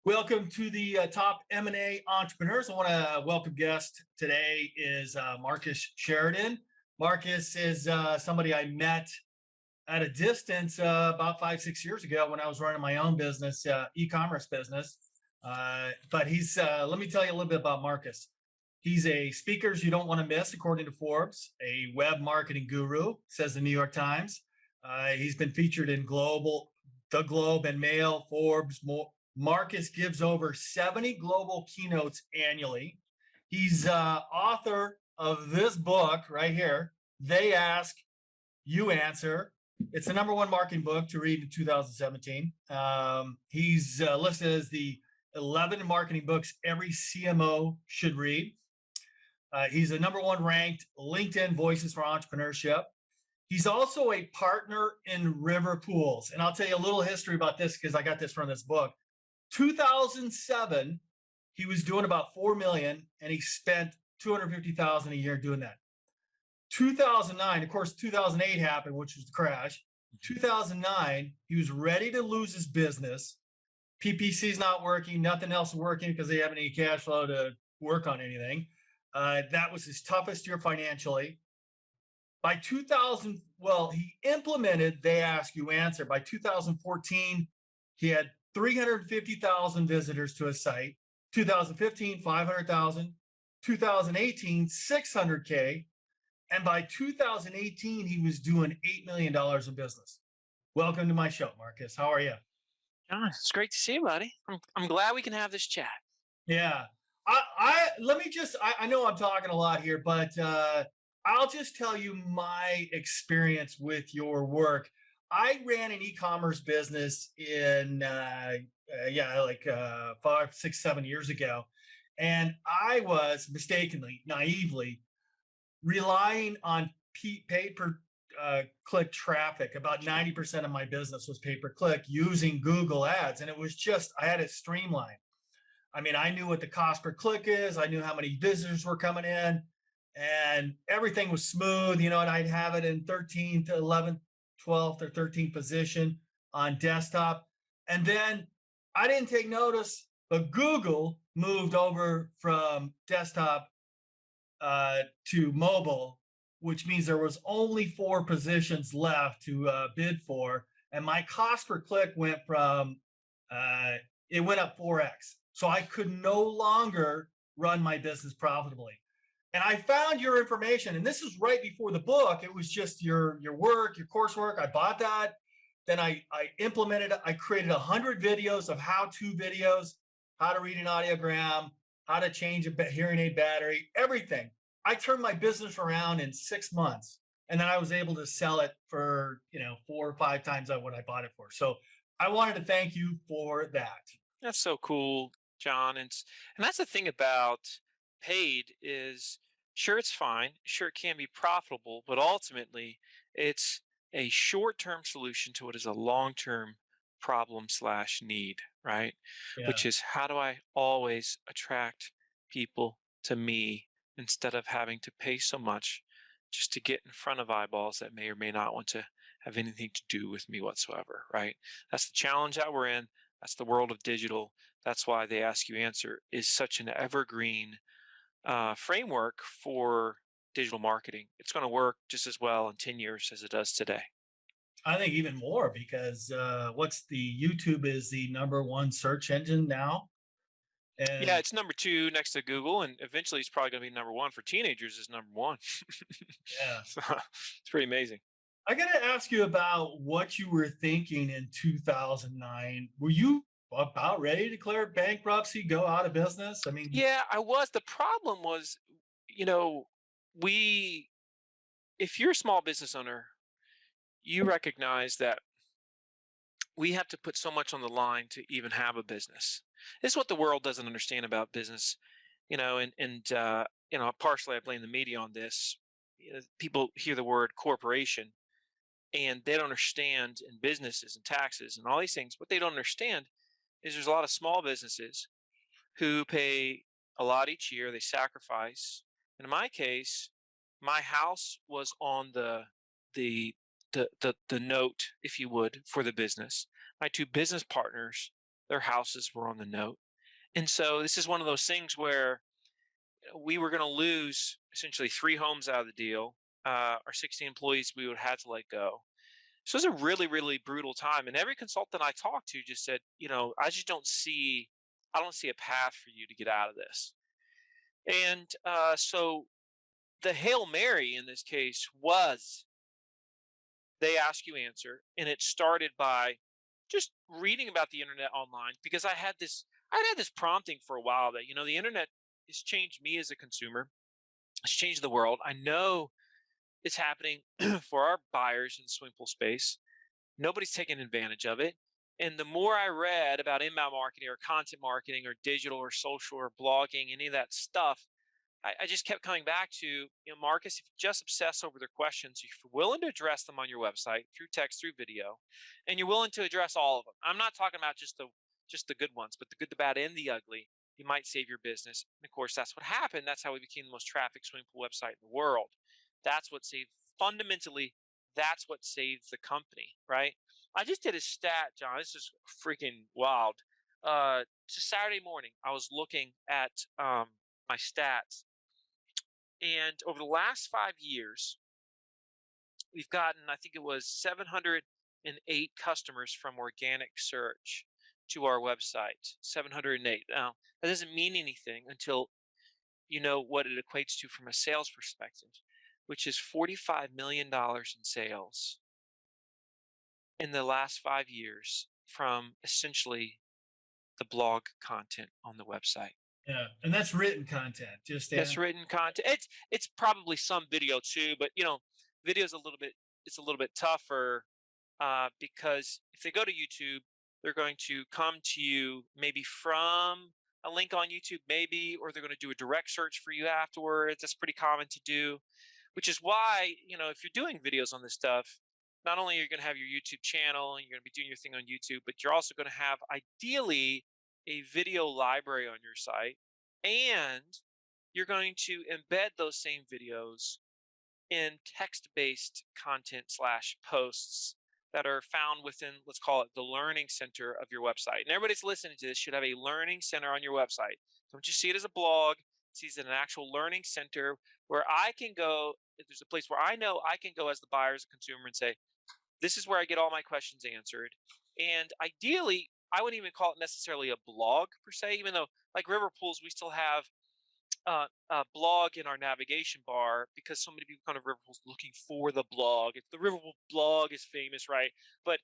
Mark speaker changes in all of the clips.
Speaker 1: Welcome to the top M&A entrepreneurs. I want to welcome guest today is Marcus Sheridan. Marcus is somebody I met at a distance about 5, 6 years ago when I was running my own business, e-commerce business. But let me tell you a little bit about Marcus. He's a speakers you don't want to miss, according to Forbes, a web marketing guru, says the New York Times. He's been featured in The Globe and Mail, Forbes. Marcus gives over 70 global keynotes annually. He's author of this book right here, They Ask, You Answer. It's the #1 marketing book to read in 2017. He's listed as the 11 marketing books every CMO should read. He's the #1 ranked LinkedIn Voices for Entrepreneurship. He's also a partner in River Pools. And I'll tell you a little history about this because I got this from this book. 2007, he was doing about 4 million and he spent 250,000 a year doing that. 2009, of course, 2008 happened, which was the crash. 2009, he was ready to lose his business. PPC's not working, nothing else is working because they haven't any cash flow to work on anything. That was his toughest year financially. By 2000, he implemented They Ask, You Answer. By 2014, he had 350,000 visitors to his site. 2015, 500,000. 2018, 600K. And by 2018, he was doing $8 million in business. Welcome to my show, Marcus. How are you?
Speaker 2: John, it's great to see you, buddy. I'm glad we can have this chat.
Speaker 1: Yeah. I know I'm talking a lot here, but I'll just tell you my experience with your work. I ran an e-commerce business in 5, 6, 7 years ago, and I was mistakenly, naively relying on pay-per-click traffic. About 90% of my business was pay-per-click using Google Ads, and it was just I had it streamlined. I mean, I knew what the cost per click is. I knew how many visitors were coming in, and everything was smooth, and I'd have it in 13th to 11th, 12th or 13th position on desktop. And then I didn't take notice, but Google moved over from desktop to mobile, which means there was only 4 positions left to bid for. And my cost per click went up 4x. So I could no longer run my business profitably. And I found your information, and this is right before the book. It was just your work, your coursework. I bought that. Then I implemented it. I created 100 videos of how-to videos, how to read an audiogram, how to change a hearing aid battery, everything. I turned my business around in 6 months, and then I was able to sell it for 4 or 5 times what I bought it for. So I wanted to thank you for that.
Speaker 2: That's so cool, John. And that's the thing about paid is, sure, it's fine. Sure, it can be profitable, but ultimately it's a short-term solution to what is a long-term problem/need, right?
Speaker 1: Yeah.
Speaker 2: Which is, how do I always attract people to me instead of having to pay so much just to get in front of eyeballs that may or may not want to have anything to do with me whatsoever, right? That's the challenge that we're in. That's the world of digital. That's why They Ask, You Answer is such an evergreen framework for digital marketing. It's going to work just as well in 10 years as it does today.
Speaker 1: I think even more because YouTube is the #1 search engine now. And
Speaker 2: yeah, it's #2 next to Google, and eventually it's probably going to be #1 for teenagers is #1.
Speaker 1: yeah.
Speaker 2: So it's pretty amazing.
Speaker 1: I got to ask you about what you were thinking in 2009. Were you about ready to declare bankruptcy, go out of business? I mean,
Speaker 2: Yeah, I was. The problem was, you know, we, if you're a small business owner, you recognize that we have to put so much on the line to even have a business. This is what the world doesn't understand about business, partially I blame the media on this. People hear the word corporation and they don't understand in businesses and taxes and all these things. What they don't understand is there's a lot of small businesses who pay a lot each year. They sacrifice. And in my case, my house was on the note, if you would, for the business. My 2 business partners their houses were on the note. And so this is one of those things where we were going to lose essentially 3 homes out of the deal. Our 60 employees we would have had to let go. So it was a really, really brutal time. And every consultant I talked to just said, I just I don't see a path for you to get out of this. And so the Hail Mary in this case was they ask you answer. And it started by just reading about the internet online because I had this prompting for a while that, the internet has changed me as a consumer. It's changed the world. I know it's happening for our buyers in the swimming pool space. Nobody's taking advantage of it. And the more I read about inbound marketing or content marketing or digital or social or blogging, any of that stuff, I just kept coming back to, Marcus, if you just obsess over their questions, if you're willing to address them on your website through text, through video, and you're willing to address all of them. I'm not talking about just the good ones, but the good, the bad, and the ugly. You might save your business. And of course, that's what happened. That's how we became the most trafficked swimming pool website in the world. That's what saved fundamentally, that's what saved the company, right? I just did a stat, John. This is freaking wild. Just Saturday morning, I was looking at my stats, and over the last 5 years, we've gotten, I think it was 708 customers from organic search to our website. 708. Now, that doesn't mean anything until you know what it equates to from a sales perspective, which is $45 million in sales in the last 5 years from essentially the blog content on the website.
Speaker 1: Yeah, and that's written content. Just
Speaker 2: That's written content. It's probably some video too, but video's it's a little bit tougher because if they go to YouTube, they're going to come to you maybe from a link on YouTube, maybe, or they're going to do a direct search for you afterwards. That's pretty common to do, which is why, if you're doing videos on this stuff, not only are you going to have your YouTube channel and you're going to be doing your thing on YouTube, but you're also going to have ideally a video library on your site, and you're going to embed those same videos in text-based content slash posts that are found within, let's call it the learning center of your website. And everybody's listening to this should have a learning center on your website. Don't just see it as a blog, see it as an actual learning center where I can go. If there's a place where I know I can go as the buyer, as a consumer, and say, this is where I get all my questions answered. And ideally, I wouldn't even call it necessarily a blog per se, even though like river pools, we still have a blog in our navigation bar because so many people come to river pools looking for the blog. If the river pool blog is famous, right? But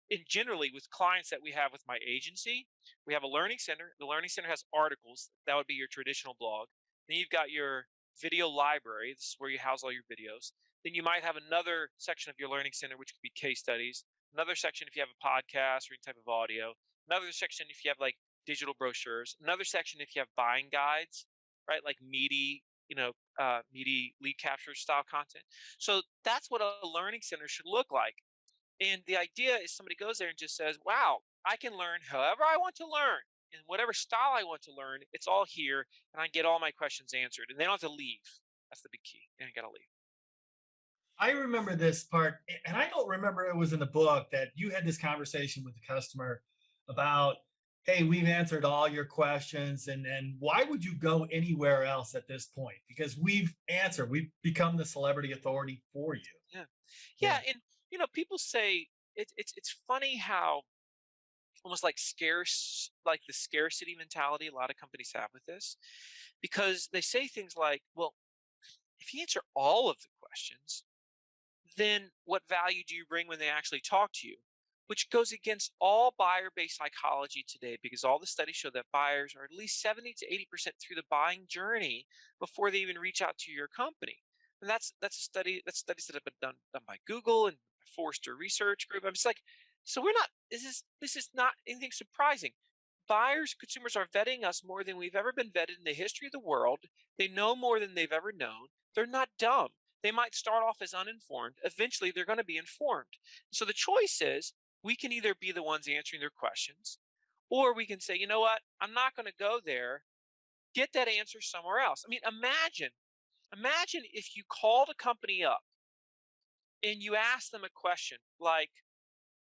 Speaker 2: in generally with clients that we have with my agency, we have a learning center. The learning center has articles. That would be your traditional blog. Then you've got your video library. This is where you house all your videos. Then you might have another section of your learning center, which could be case studies. Another section if you have a podcast or any type of audio. Another section if you have like digital brochures. Another section if you have buying guides, right? Like meaty lead capture style content. So that's what a learning center should look like. And the idea is somebody goes there and just says, wow, I can learn however I want to learn in whatever style I want to learn. It's all here, and I get all my questions answered. And they don't have to leave. That's the big key. They ain't got to leave.
Speaker 1: I remember this part, and I don't remember it was in the book that you had this conversation with the customer about, hey, we've answered all your questions, and why would you go anywhere else at this point? Because we've become the celebrity authority for you.
Speaker 2: Yeah.
Speaker 1: Yeah.
Speaker 2: Yeah. And, people say it's funny how almost like like the scarcity mentality a lot of companies have with this, because they say things like, well, if you answer all of the questions, then what value do you bring when they actually talk to you? Which goes against all buyer based psychology today, because all the studies show that buyers are at least 70 to 80% through the buying journey before they even reach out to your company. And that's studies that have been done by Google and Forrester Research Group. I'm just like, so we're not this is not anything surprising. Buyers, consumers are vetting us more than we've ever been vetted in the history of the world. They know more than they've ever known. They're not dumb. They might start off as uninformed. Eventually, they're going to be informed. So the choice is we can either be the ones answering their questions, or we can say, you know what, I'm not going to go there. Get that answer somewhere else. I mean, imagine if you called a company up and you asked them a question like,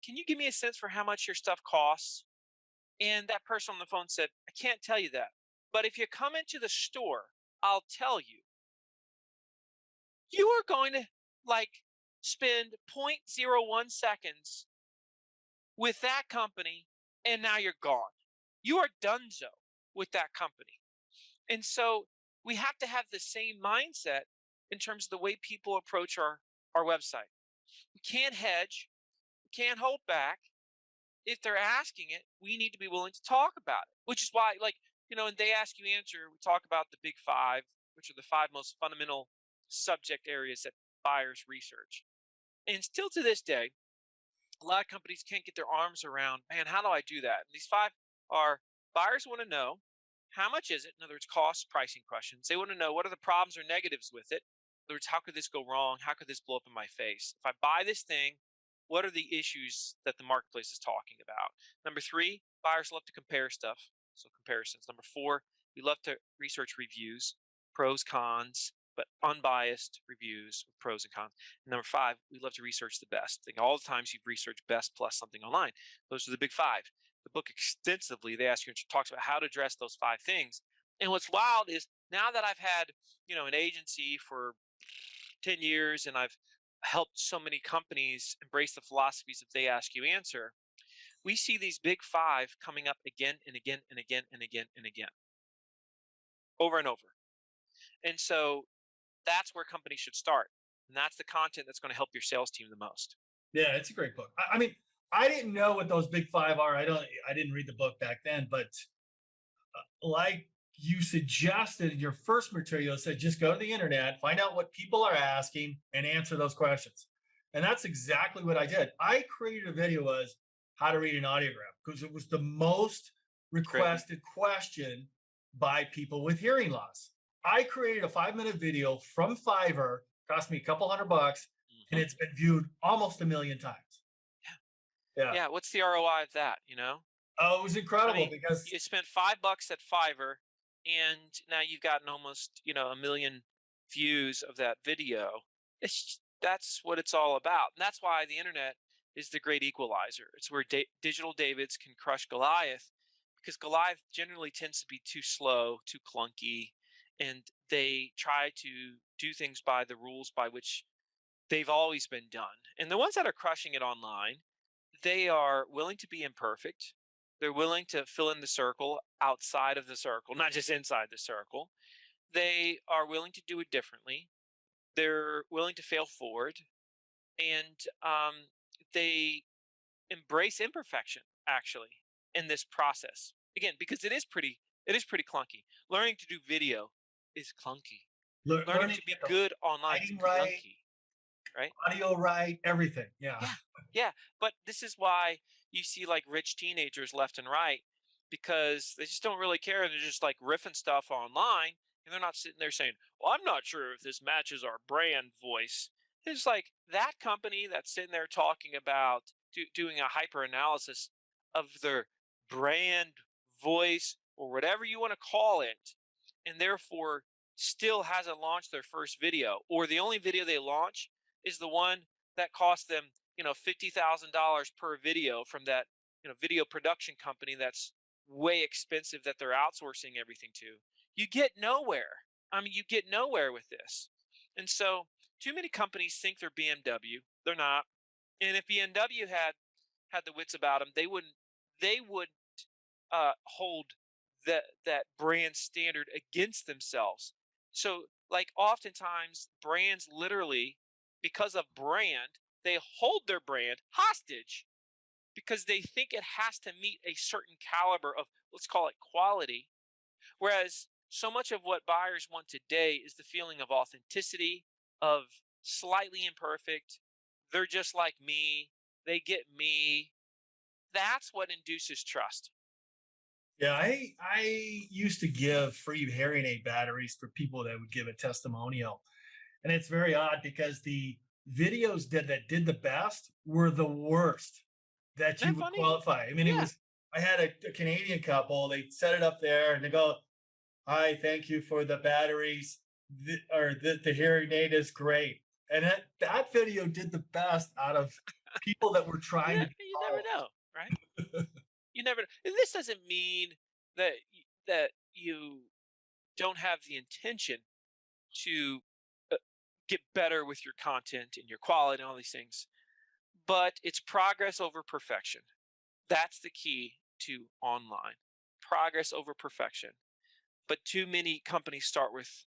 Speaker 2: can you give me a sense for how much your stuff costs? And that person on the phone said, I can't tell you that. But if you come into the store, I'll tell you. You are going to like spend 0.01 seconds with that company, and now you're gone. You are donezo with that company. And so we have to have the same mindset in terms of the way people approach our website. We can't hedge, we can't hold back. If they're asking it, we need to be willing to talk about it, which is why, like, and they ask you answer, we talk about the big five, which are the five most fundamental subject areas that buyers research. And still to this day, a lot of companies can't get their arms around, man, how do I do that? And these five are: buyers want to know how much is it? In other words, cost pricing questions. They want to know what are the problems or negatives with it. In other words, how could this go wrong? How could this blow up in my face? If I buy this thing, what are the issues that the marketplace is talking about? Number three, buyers love to compare stuff. So comparisons. Number four, we love to research reviews, pros, cons, but unbiased reviews with pros and cons. And number five, we love to research the best. Think all the times you've researched best plus something online. Those are the big five. The book extensively, they ask you, talks about how to address those five things. And what's wild is now that I've had, an agency for 10 years and I've helped so many companies embrace the philosophies of they ask you answer, we see these big five coming up again and again and again and again and again, over and over. And so that's where companies should start. And that's the content that's going to help your sales team the most.
Speaker 1: Yeah, it's a great book. I mean, I didn't know what those big five are. I didn't read the book back then, but like you suggested in your first material, it said just go to the internet, find out what people are asking, and answer those questions. And that's exactly what I did. I created a video was how to read an audiogram because it was the most
Speaker 2: Great.
Speaker 1: requested question by people with hearing loss. I created a 5-minute video from Fiverr, cost me a couple $100, and it's been viewed almost 1 million times. Yeah.
Speaker 2: Yeah. What's the ROI of that?
Speaker 1: Oh, it was incredible
Speaker 2: I mean,
Speaker 1: because
Speaker 2: you spent $5 at Fiverr, and now you've gotten almost 1 million views of that video. That's what it's all about, and that's why the internet is the great equalizer. It's where digital Davids can crush Goliath, because Goliath generally tends to be too slow, too clunky, and they try to do things by the rules by which they've always been done. And the ones that are crushing it online, they are willing to be imperfect. They're willing to fill in the circle outside of the circle, not just inside the circle. They are willing to do it differently. They're willing to fail forward, and they embrace imperfection actually in this process. Again, because it is pretty clunky. Learning to do video is clunky. Learning
Speaker 1: learning
Speaker 2: to
Speaker 1: to
Speaker 2: be
Speaker 1: get the
Speaker 2: good online is
Speaker 1: lighting right,
Speaker 2: clunky, right?
Speaker 1: audio right, everything. Yeah.
Speaker 2: Yeah, yeah. But this is why you see like rich teenagers left and right, because they just don't really care. They're just like riffing stuff online, and they're not sitting there saying, "Well, I'm not sure if this matches our brand voice." It's like that company that's sitting there talking about doing a hyper analysis of their brand voice or whatever you want to call it, and therefore still hasn't launched their first video, or the only video they launch is the one that cost them $50,000 per video from that video production company that's way expensive that they're outsourcing everything to. You get nowhere. I mean, you get nowhere with this. And so too many companies think they're BMW. They're not. And if BMW had the wits about them, they would hold that brand standard against themselves. So like oftentimes brands literally, because of brand, they hold their brand hostage because they think it has to meet a certain caliber of, let's call it, quality. Whereas so much of what buyers want today is the feeling of authenticity, of slightly imperfect. They're just like me. They get me. That's what induces trust.
Speaker 1: Yeah, I used to give free hearing aid batteries for people that would give a testimonial. And it's very odd because the videos that did the best were the worst that
Speaker 2: Isn't
Speaker 1: you
Speaker 2: that
Speaker 1: would
Speaker 2: funny?
Speaker 1: qualify. I mean, it
Speaker 2: Yeah.
Speaker 1: was I had a Canadian couple, they set it up there and they go, "Hi, thank you for the batteries. The hearing aid is great." And that video did the best out of people that were trying to be
Speaker 2: You never
Speaker 1: followed.
Speaker 2: know, right? You never. And this doesn't mean that you don't have the intention to uh, get better with your content and your quality and all these things, but it's progress over perfection. That's the key to online. Progress over perfection. But too many companies start with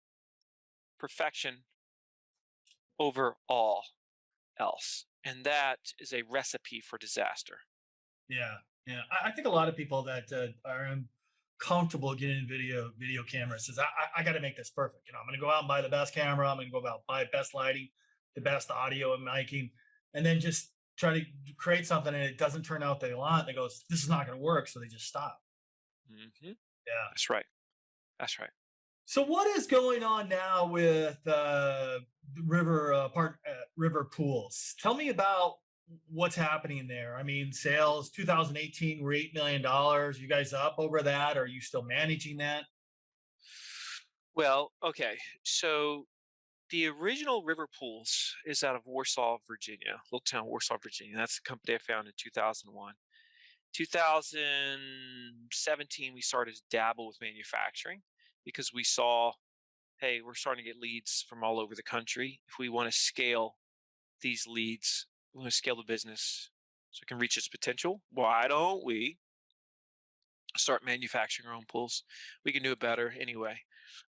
Speaker 2: perfection over all else. And that is a recipe for disaster.
Speaker 1: Yeah, yeah. I think a lot of people that are comfortable getting video cameras says, I got to make this perfect. I'm going to go out and buy the best camera. I'm going to go out and buy best lighting, the best audio and miking, and then just try to create something and it doesn't turn out they want. They go, this is not going to work, so they just stop.
Speaker 2: Hmm.
Speaker 1: Yeah.
Speaker 2: That's right. That's right.
Speaker 1: So what is going on now with river pools? Tell me about what's happening there. I mean, sales 2018 were $8 million. You guys up over that? Are you still managing that?
Speaker 2: Well, okay. So the original River Pools is out of Warsaw, Virginia, little town Warsaw, Virginia. That's the company I founded in 2001. 2017, we started to dabble with manufacturing because we saw, hey, we're starting to get leads from all over the country. If we want to scale these leads, we want to scale the business so it can reach its potential. Why don't we start manufacturing our own pools? We can do it better anyway.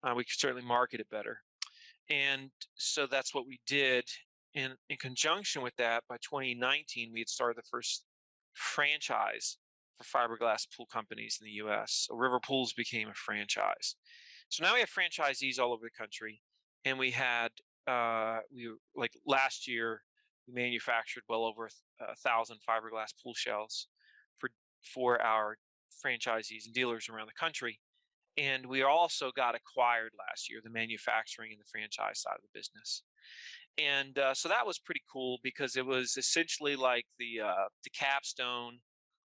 Speaker 2: We can certainly market it better. And so that's what we did. And in conjunction with that, by 2019, we had started the first franchise for fiberglass pool companies in the US. So River Pools became a franchise. So now we have franchisees all over the country. And like last year, we manufactured well over 1,000 fiberglass pool shells for, for our franchisees and dealers around the country. And we also got acquired last year, the manufacturing and the franchise side of the business. And so that was pretty cool because it was essentially like the capstone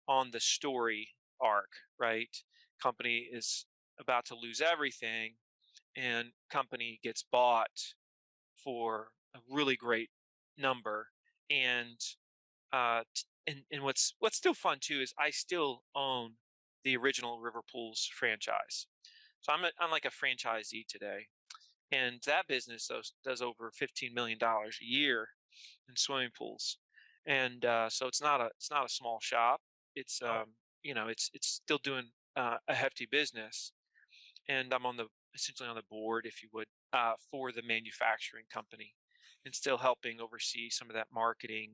Speaker 2: on the story arc, right? Company is about to lose everything, and company gets bought for a really great number. And and what's still fun too is I still own the original River Pools franchise. So I'm like a franchisee today, and that business does over $15 million a year in swimming pools, and so it's not a small shop. It's
Speaker 1: Oh,
Speaker 2: it's still doing a hefty business, and I'm essentially on the board, if you would, for the manufacturing company, and still helping oversee some of that marketing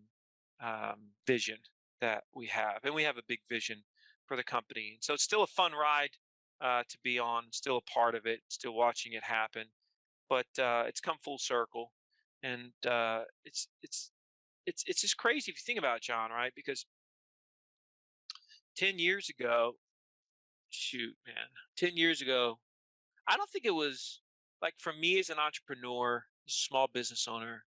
Speaker 2: vision that we have, and we have a big vision for the company, and so it's still a fun ride to be on, still a part of it, still watching it happen, but it's come full circle, and it's just crazy if you think about it, John, right? Because 10 years ago, shoot, man, 10 years ago, I don't think it was like for me as an entrepreneur, as a small business owner.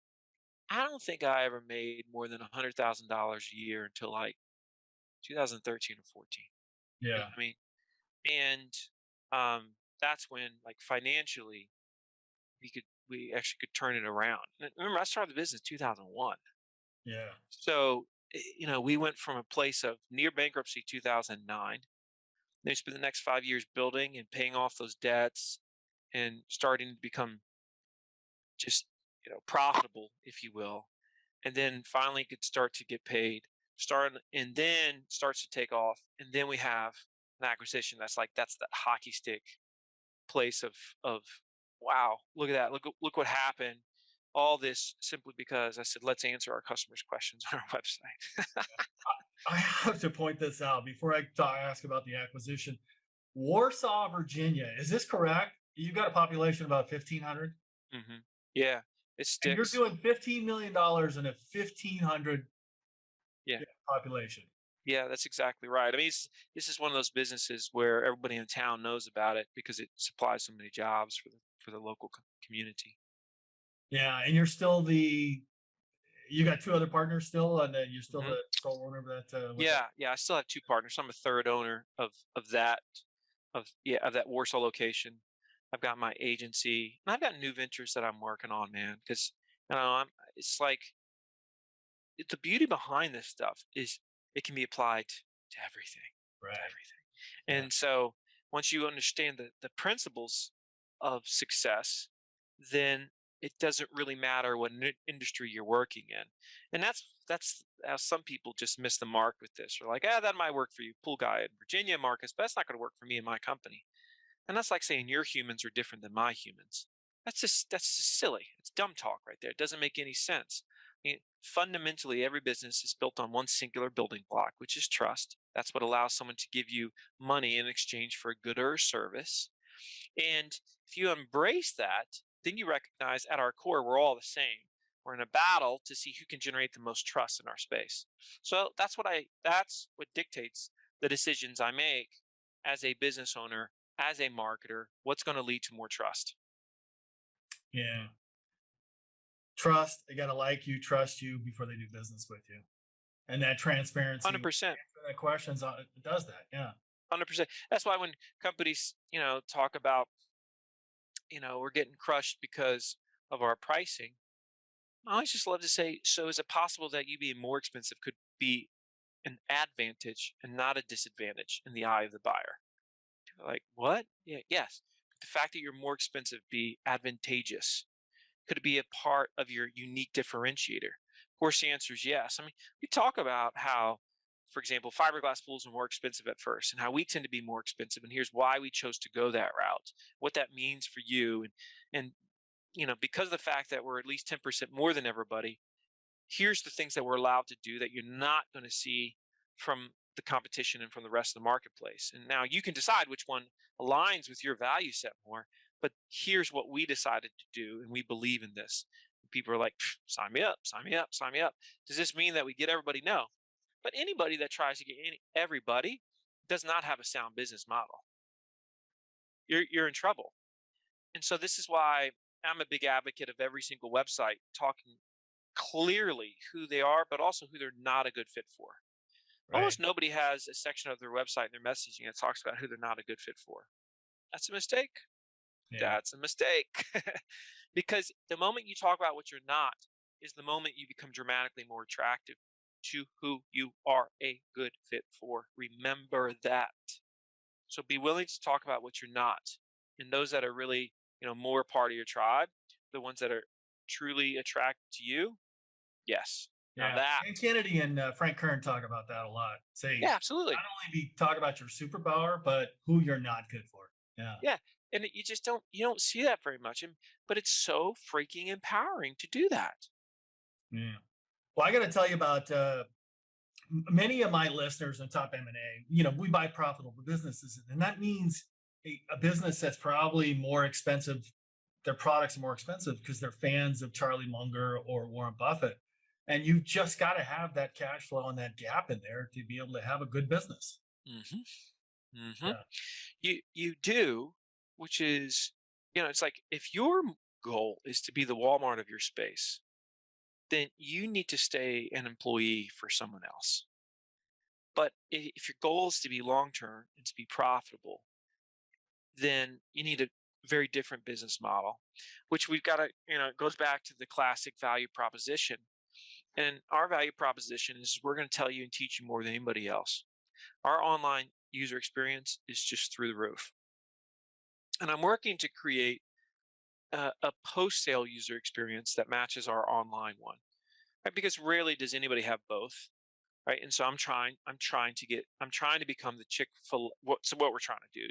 Speaker 2: I don't think I ever made more than $100,000 a year until like 2013 or 14. You know
Speaker 1: yeah,
Speaker 2: what I mean? And that's when, like, financially, we actually could turn it around. And remember, I started the business in 2001.
Speaker 1: yeah.
Speaker 2: So we went from a place of near bankruptcy 2009. Then we spent the next 5 years building and paying off those debts and starting to become just profitable, if you will, and then finally could start to get paid, start and then starts to take off, and then we have an acquisition that's that hockey stick place of wow, look at that, look what happened. All this simply because I said, let's answer our customers' questions on our website.
Speaker 1: I have to point this out before I ask about the acquisition. Warsaw, Virginia. Is this correct? You got a population of about 1,500,
Speaker 2: Hmm. Yeah, it
Speaker 1: and you're
Speaker 2: sticks.
Speaker 1: doing $15 million in a 1,500,
Speaker 2: Yeah.
Speaker 1: yeah, population.
Speaker 2: Yeah, that's exactly right. I mean, this is one of those businesses where everybody in town knows about it because it supplies so many jobs for the local community.
Speaker 1: Yeah, and you got two other partners still, and then you're still
Speaker 2: Hmm.
Speaker 1: the sole owner of that. With that.
Speaker 2: Yeah, yeah. I still have two partners. I'm a third owner of that of that Warsaw location. I've got my agency, and I've got new ventures that I'm working on, man. Because it's like the beauty behind this stuff is it can be applied to everything.
Speaker 1: Right.
Speaker 2: everything.
Speaker 1: Yeah.
Speaker 2: And so once you understand the principles of success, then it doesn't really matter what industry you're working in. And that's how some people just miss the mark with this. They're like, ah, that might work for you, pool guy in Virginia, Marcus, but that's not going to work for me and my company. And that's like saying your humans are different than my humans. That's just silly. It's dumb talk right there. It doesn't make any sense. Fundamentally, every business is built on one singular building block, which is trust. That's what allows someone to give you money in exchange for a good or a service. And if you embrace that, then you recognize at our core we're all the same. We're in a battle to see who can generate the most trust in our space. So that's what dictates the decisions I make as a business owner, as a marketer, what's going to lead to more trust.
Speaker 1: Yeah. Trust. They got to like you, trust you before they do business with you. And that transparency,
Speaker 2: 100%.
Speaker 1: answer that questions, it does that. Yeah.
Speaker 2: 100%. That's why when companies, talk about, we're getting crushed because of our pricing, I always just love to say, so is it possible that you being more expensive could be an advantage and not a disadvantage in the eye of the buyer? Like, what? Yeah, yes. The fact that you're more expensive be advantageous. Could it be a part of your unique differentiator? Of course, the answer is yes. I mean, we talk about how, for example, fiberglass pools are more expensive at first and how we tend to be more expensive. And here's why we chose to go that route, what that means for you. And because of the fact that we're at least 10% more than everybody, here's the things that we're allowed to do that you're not going to see from the competition and from the rest of the marketplace. And now you can decide which one aligns with your value set more, but here's what we decided to do, and we believe in this. And people are like, sign me up, sign me up, sign me up. Does this mean that we get everybody? No. But anybody that tries to get everybody does not have a sound business model. You're in trouble. And so this is why I'm a big advocate of every single website talking clearly who they are, but also who they're not a good fit for.
Speaker 1: Right.
Speaker 2: Almost nobody has a section of their website and their messaging that talks about who they're not a good fit for. That's a mistake.
Speaker 1: Yeah.
Speaker 2: That's a mistake. Because the moment you talk about what you're not is the moment you become dramatically more attractive to who you are a good fit for. Remember that. So be willing to talk about what you're not. And those that are really, more part of your tribe, the ones that are truly attracted to you, yes. Now
Speaker 1: Yeah.
Speaker 2: that,
Speaker 1: Dan Kennedy and Frank Kern talk about that a lot. Say,
Speaker 2: yeah, absolutely.
Speaker 1: not only be talk about your superpower, but who you're not good for. Yeah.
Speaker 2: Yeah. And you don't see that very much. But it's so freaking empowering to do that.
Speaker 1: Yeah. Well, I got to tell you about many of my listeners in Top M&A. We buy profitable businesses, and that means a business that's probably more expensive. Their products are more expensive because they're fans of Charlie Munger or Warren Buffett, and you've just got to have that cash flow and that gap in there to be able to have a good business.
Speaker 2: Hmm. Hmm.
Speaker 1: Yeah.
Speaker 2: You do, which is, it's like if your goal is to be the Walmart of your space, then you need to stay an employee for someone else. But if your goal is to be long term and to be profitable, then you need a very different business model, which we've got to, it goes back to the classic value proposition. And our value proposition is we're going to tell you and teach you more than anybody else. Our online user experience is just through the roof. And I'm working to create a post sale user experience that matches our online one, right? Because rarely does anybody have both. Right. And so I'm trying to become the Chick-fil-A. So what we're trying to do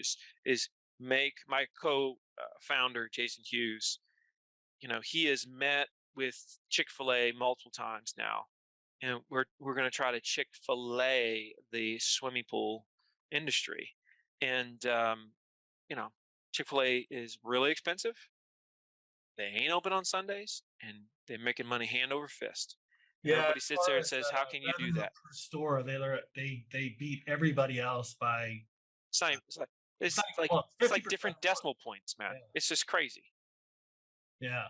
Speaker 2: is make my co-founder, Jason Hughes, he has met with Chick-fil-A multiple times now. And we're going to try to Chick-fil-A the swimming pool industry. And, you know, Chick-fil-A is really expensive. They ain't open on Sundays and they're making money hand over fist. And
Speaker 1: Yeah,
Speaker 2: everybody
Speaker 1: as
Speaker 2: sits there
Speaker 1: far
Speaker 2: and
Speaker 1: as
Speaker 2: says, how can you do
Speaker 1: revenue
Speaker 2: that?
Speaker 1: per store, they beat everybody else by
Speaker 2: It's not even, it's like
Speaker 1: it's not
Speaker 2: it's
Speaker 1: even
Speaker 2: like
Speaker 1: close,
Speaker 2: it's like
Speaker 1: 50%
Speaker 2: different
Speaker 1: more.
Speaker 2: decimal points, man.
Speaker 1: Yeah.
Speaker 2: It's just crazy.
Speaker 1: Yeah.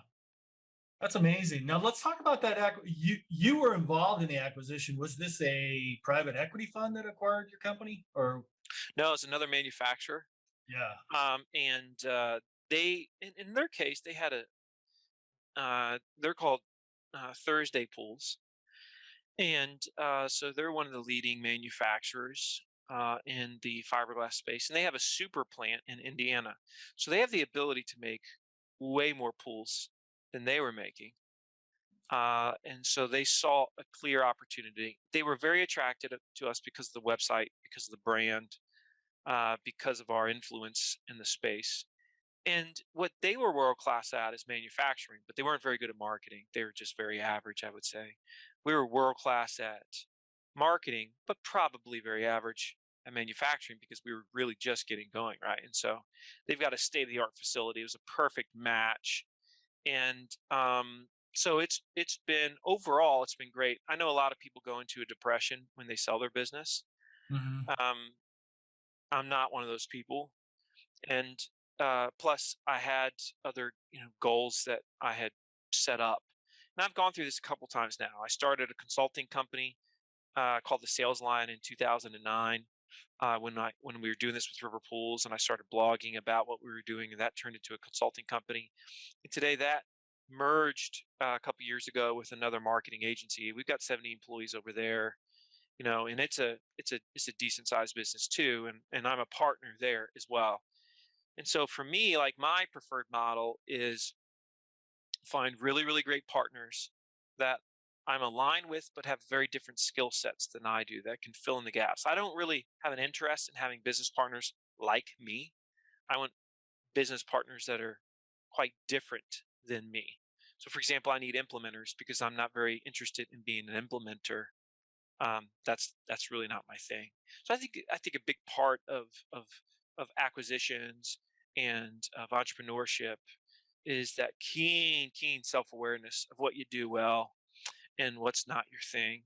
Speaker 1: That's amazing. Now let's talk about that. You were involved in the acquisition. Was this a private equity fund that acquired your company, or
Speaker 2: No, it's another manufacturer.
Speaker 1: yeah,
Speaker 2: And they in their case they had a they're called Thursday pools, and so they're one of the leading manufacturers. in the fiberglass space, and they have a super plant in Indiana. So they have the ability to make way more pools than they were making. And so they saw a clear opportunity. They were very attracted to us because of the website, because of the brand, because of our influence in the space. And what they were world class at is manufacturing, but they weren't very good at marketing. They were just very average, I would say. We were world class at marketing, but probably very average at manufacturing because we were really just getting going, right? And so they've got a state of the art facility. It was a perfect match. And so it's been overall, it's been great. I know a lot of people go into a depression when they sell their business.
Speaker 1: Hmm.
Speaker 2: Um, I'm not one of those people. And plus I had other goals that I had set up, and I've gone through this a couple times now. I started a consulting company called the Sales Line in 2009, when we were doing this with River Pools, and I started blogging about what we were doing, and that turned into a consulting company. And today that merged a couple years ago with another marketing agency. We've got 70 employees over there, and it's a decent sized business too, and I'm a partner there as well. And so for me, like, my preferred model is find really, really great partners that I'm aligned with, but have very different skill sets than I do that can fill in the gaps. I don't really have an interest in having business partners like me. I want business partners that are quite different than me. So, for example, I need implementers because I'm not very interested in being an implementer. That's really not my thing. So I think a big part of acquisitions and of entrepreneurship is that keen self awareness of what you do well and what's not your thing,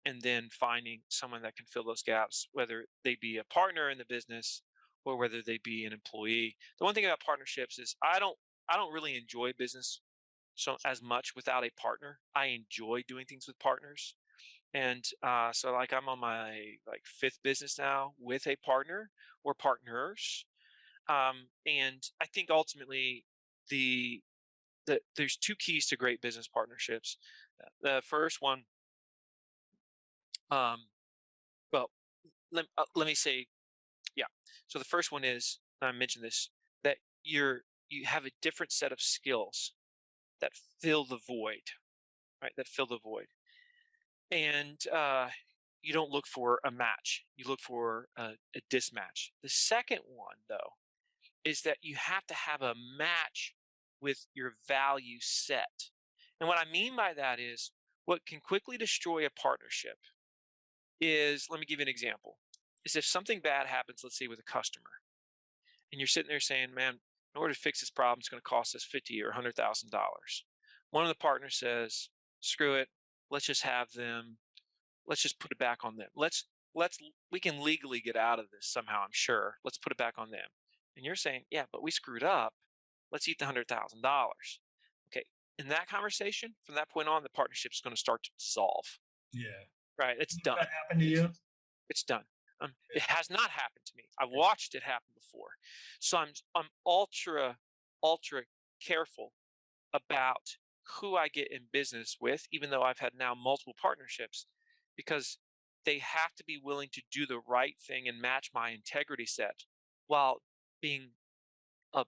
Speaker 2: and then finding someone that can fill those gaps, whether they be a partner in the business or whether they be an employee. The one thing about partnerships is I don't really enjoy business so as much without a partner. I enjoy doing things with partners, and so, like, I'm on my like fifth business now with a partner or partners. And I think ultimately the there's two keys to great business partnerships. The first one, um, well, let me say, yeah. So the first one is, I mentioned this, that you have a different set of skills that fill the void, right? That fill the void. And you don't look for a match, you look for a dismatch. The second one, though, is that you have to have a match with your value set. And what I mean by that is, what can quickly destroy a partnership is, let me give you an example, is if something bad happens, let's say with a customer, and you're sitting there saying, man, in order to fix this problem, it's going to cost us 50 or $100,000. One of the partners says, screw it, let's just have them let's just put it back on them. Let's we can legally get out of this somehow, I'm sure. Let's put it back on them. And you're saying, yeah, but we screwed up. Let's eat the $100,000. Okay. In that conversation, from that point on, the partnership is going to start to dissolve.
Speaker 1: Yeah.
Speaker 2: Right? It's
Speaker 1: Did that
Speaker 2: done.
Speaker 1: happen to
Speaker 2: It's
Speaker 1: you?
Speaker 2: it's done. It
Speaker 1: Yeah.
Speaker 2: has not happened to me. I've watched it happen before. So I'm ultra careful about who I get in business with, even though I've had now multiple partnerships, because they have to be willing to do the right thing and match my integrity set while being a,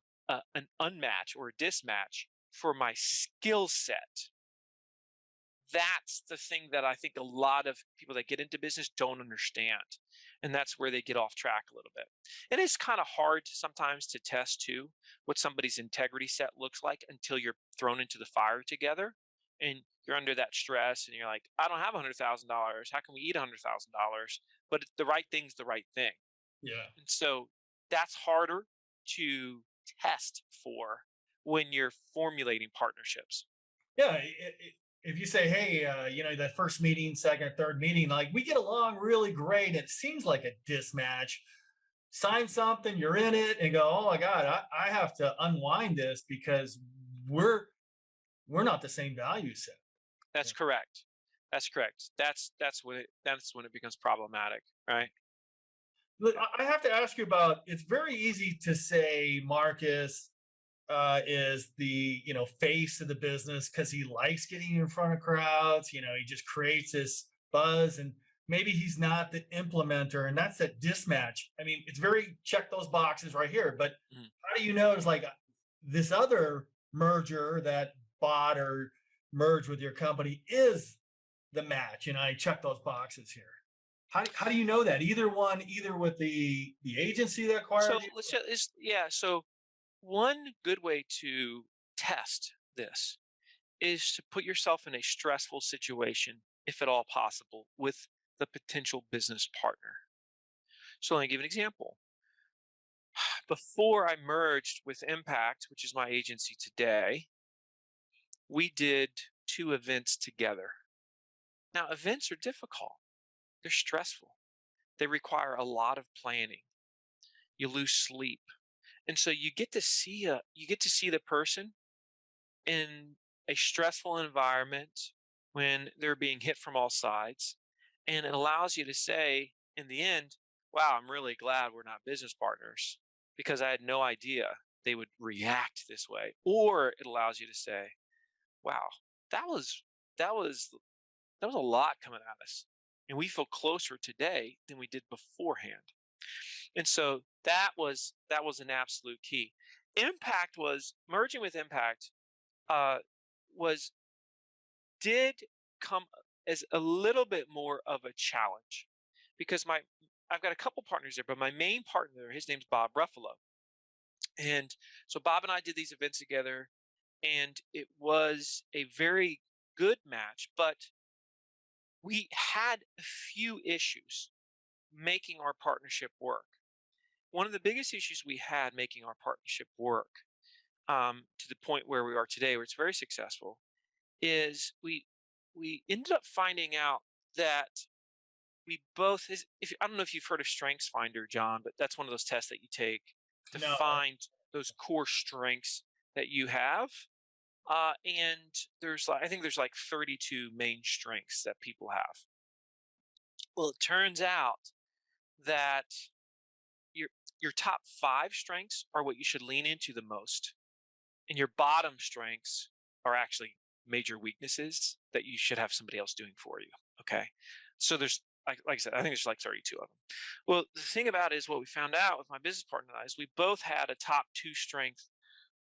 Speaker 2: an unmatch or a dismatch for my skill set. That's the thing that I think a lot of people that get into business don't understand. And that's where they get off track a little bit. And it's kind of hard sometimes to test too what somebody's integrity set looks like until you're thrown into the fire together and you're under that stress and you're like, I don't have $100,000. How can we eat $100,000? But the right thing's the right thing.
Speaker 1: Yeah.
Speaker 2: And so that's harder to test for when you're formulating partnerships.
Speaker 1: Yeah. If you say, hey, that first meeting, second, third meeting, like we get along really great, it seems like a dismatch. Sign something, you're in it, and go, oh my God, I have to unwind this because we're we're not the same value set.
Speaker 2: That's correct. That's correct. That's when it becomes problematic, right?
Speaker 1: Look, I have to ask you about. It's very easy to say Marcus is the face of the business because he likes getting in front of crowds. He just creates this buzz, and maybe he's not the implementer, and that's that mismatch. I mean, it's very check those boxes right here, but
Speaker 2: Mhm.
Speaker 1: how do you know it's like this other merger that bought or merged with your company is the match, and I check those boxes here? How do you know that? Either one, either with the agency that
Speaker 2: So
Speaker 1: acquired you.
Speaker 2: yeah. So one good way to test this is to put yourself in a stressful situation, if at all possible, with the potential business partner. So let me give an example. Before I merged with Impact, which is my agency today, we did two events together. Now, events are difficult, they're stressful, they require a lot of planning. You lose sleep. And so you get to see the person in a stressful environment when they're being hit from all sides. And it allows you to say, in the end, wow, I'm really glad we're not business partners because I had no idea they would react this way. Or it allows you to say, wow, that was, that was, that was a lot coming at us. And we feel closer today than we did beforehand. And so that was an absolute key. Impact was merging with Impact uh, was did come as a little bit more of a challenge because my I've got a couple partners there, but my main partner, his name's Bob Ruffalo. And so Bob and I did these events together, and it was a very good match, but we had a few issues making our partnership work. One of the biggest issues we had making our partnership work, to the point where we are today, where it's very successful, is we ended up finding out that we both if I don't know if you've heard of Strengths Finder, John, but that's one of those tests that you take to
Speaker 1: No.
Speaker 2: find those core strengths that you have. And I think there's like 32 main strengths that people have. Well, it turns out that your your top 5 strengths are what you should lean into the most, and your bottom strengths are actually major weaknesses that you should have somebody else doing for you. Okay. So there's like I said, I think there's like 32 of them. Well, the thing about it is what we found out with my business partner and I is we both had a top 2 strength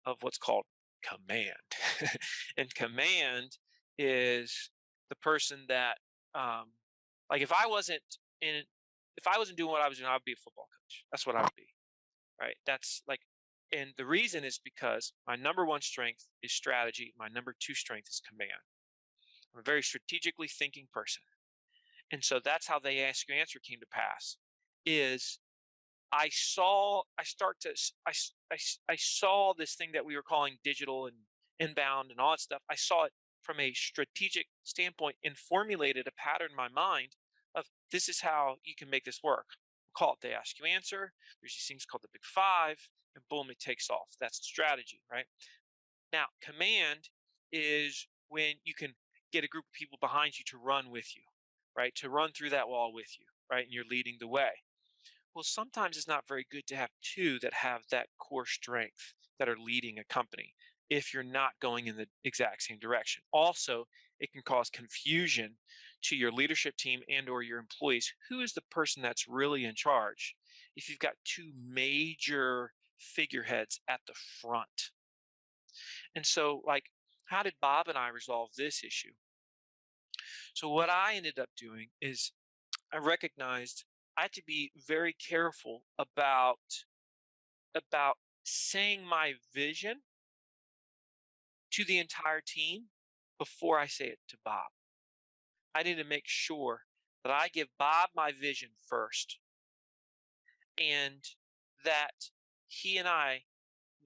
Speaker 2: of what's called command. And command is the person that um like in if I wasn't doing what I was doing, I would be a football coach. That's what I would be. Right. That's like, and the reason is because my number one strength is strategy. My number two strength is command. I'm a very strategically thinking person. And so that's how they ask your answer came to pass is I saw this thing that we were calling digital and inbound and all that stuff. I saw it from a strategic standpoint and formulated a pattern in my mind of this is how you can make this work. We'll call it they ask you answer. There's these things called the big five, and boom, it takes off. That's the strategy, right? Now, command is when you can get a group of people behind you to run with you, right? To run through that wall with you, right? And you're leading the way. Well, sometimes it's not very good to have two that have that core strength that are leading a company if you're not going in the exact same direction. Also, it can cause confusion to your leadership team and or your employees. Who is the person that's really in charge? If you've got two major figureheads at the front. And so like how did Bob and I resolve this issue? So what I ended up doing is I recognized I had to be very careful about saying my vision to the entire team before I say it to Bob. I need to make sure that I give Bob my vision first and that he and I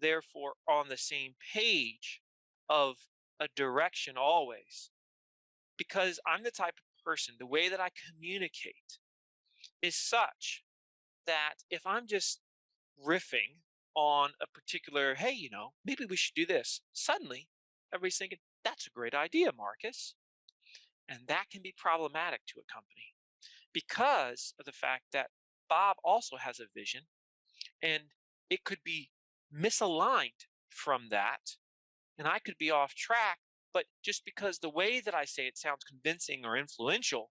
Speaker 2: therefore are on the same page of a direction always because I'm the type of person, the way that I communicate is such that if I'm just riffing on a particular, hey, maybe we should do this. Suddenly, everybody's thinking, that's a great idea, Marcus. And that can be problematic to a company because of the fact that Bob also has a vision and it could be misaligned from that. And I could be off track, but just because the way that I say it sounds convincing or influential,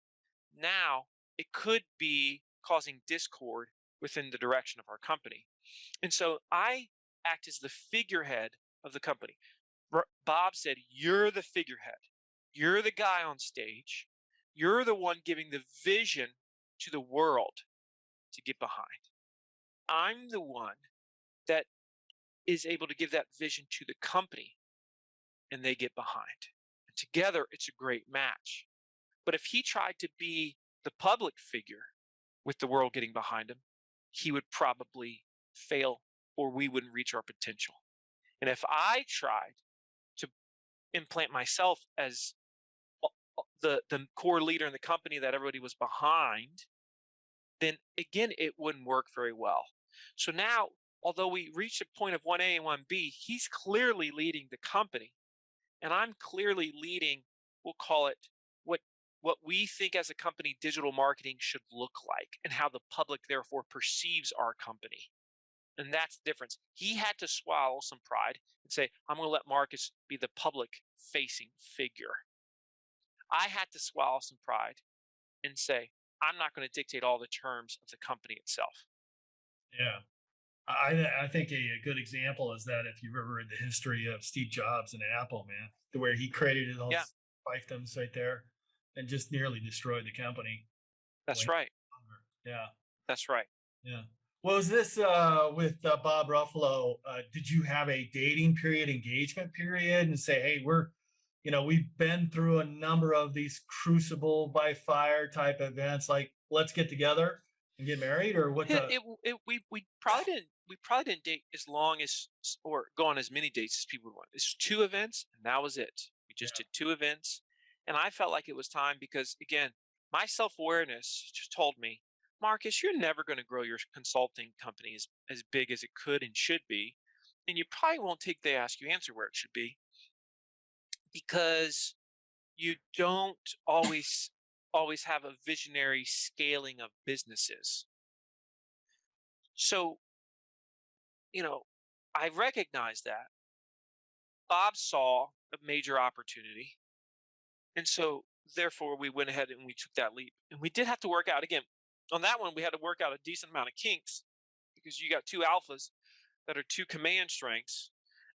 Speaker 2: now it could be causing discord within the direction of our company. And so I act as the figurehead of the company. Bob said, "You're the figurehead. You're the guy on stage. You're the one giving the vision to the world to get behind. I'm the one that is able to give that vision to the company and they get behind. And together, it's a great match." But if he tried to be the public figure with the world getting behind him, he would probably fail or we wouldn't reach our potential. And if I tried to implant myself as the core leader in the company that everybody was behind, then again, it wouldn't work very well. So now, although we reached a point of 1A and 1B, he's clearly leading the company, and I'm clearly leading, we'll call it what what we think as a company digital marketing should look like and how the public therefore perceives our company. And that's the difference. He had to swallow some pride and say, "I'm going to let Marcus be the public facing figure." I had to swallow some pride and say, "I'm not going to dictate all the terms of the company itself."
Speaker 1: Yeah. I think a good example is that if you've ever read the history of Steve Jobs and Apple, man, to where he created
Speaker 2: Yeah,
Speaker 1: those fiefdoms right there and just nearly destroyed the company.
Speaker 2: that's
Speaker 1: Way
Speaker 2: right.
Speaker 1: longer. Yeah.
Speaker 2: That's right.
Speaker 1: Yeah. Well, is this with Bob Ruffalo? Did you have a dating period, engagement period, and say, "Hey, we've been through a number of these crucible by fire type events. Like, let's get together and get married," or what's
Speaker 2: Yeah,
Speaker 1: a
Speaker 2: we probably didn't date as long as or go on as many dates as people would want. It's two events, and that was it. We just
Speaker 1: yeah,
Speaker 2: did two events, and I felt like it was time because again, my self awareness just told me, Marcus, you're never going to grow your consulting company as big as it could and should be, and you probably won't take the ask you answer where it should be because you don't always have a visionary scaling of businesses. So you know, I recognize that. Bob saw a major opportunity. And so, therefore, we went ahead and we took that leap. And we did have to work out, again, on that one, we had to work out a decent amount of kinks because you got two alphas that are two command strengths.